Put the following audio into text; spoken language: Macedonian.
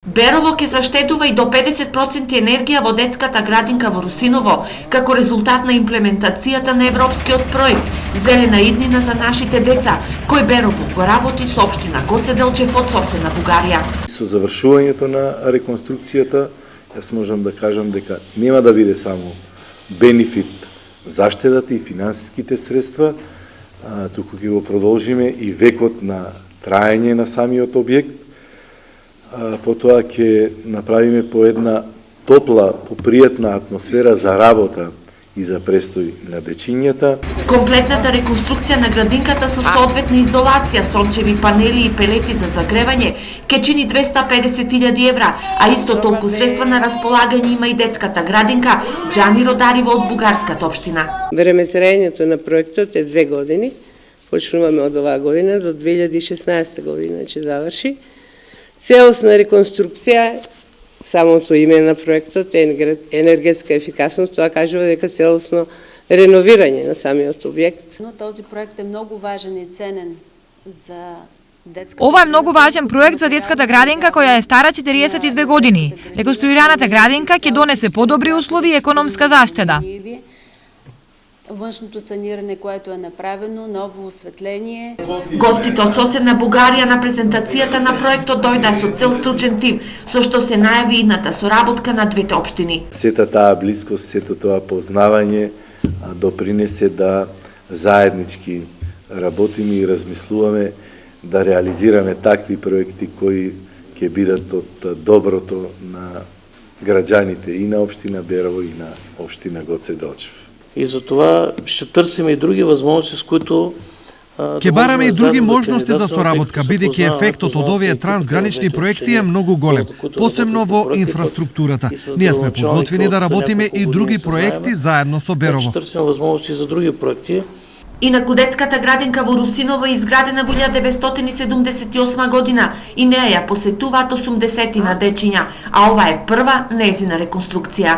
Берово ќе заштедува и до 50% енергија во детската градинка во Русиново, како резултат на имплементацијата на европскиот проект Зелена иднина за нашите деца, кој Берово го работи со општина Гоце Делчев од соседна Бугарија. Со завршувањето на реконструкцијата, јас можам да кажам дека нема да биде само бенефит заштедата и финансиските средства, туку ќе го продолжиме и векот на траење на самиот објект. Потоа ќе направиме по една топла, попријатна атмосфера за работа и за престој на дечињата. Комплетната реконструкција на градинката со соодветна изолација, сончеви панели и пелети за загревање ќе чини 250.000 евра, а исто толку средства на располагање има и детската градинка Џани Родариво од бугарската општина. Времетраењето на проектот е 2 години. Почнуваме од оваа година до 2016 година ќе заврши. Целосна реконструкција, самото име на проектот е енергетска ефикасност, тоа кажува дека целосно реновирање на самиот објект. Но този проект е многу важен и ценен за детската. Ова е многу важен проект за детската градинка која е стара 42 години. Реконструираната градинка ќе донесе подобри услови и економска заштеда. Външното саниране, което е направено, ново осветление. Гостите од соседна Бугарија на презентацијата на проектот дојдоа со цел стручен тим, со што се најави идната соработка на двете општини. Сета таа блискост, сето тоа познавање допринесе да заеднички работиме и размислуваме да реализираме такви проекти кои ќе бидат од доброто на граѓаните и на општина Берово и на општина Гоце Делчев. И за това ще търсим и други възможности, с които ќе бараме и други можности за соработка, бидејќи ефектот од овие трансгранични проекти е многу голем, посебно во инфраструктурата. Ние сме подготвени да работиме и други проекти заедно со Берово. Търсим възможности за други проекти. Инаку детската градинка во Русиново е изградена во 1978 година и неја ја посетуваат 80 на дечиња, а ова е прва нејзина реконструкција.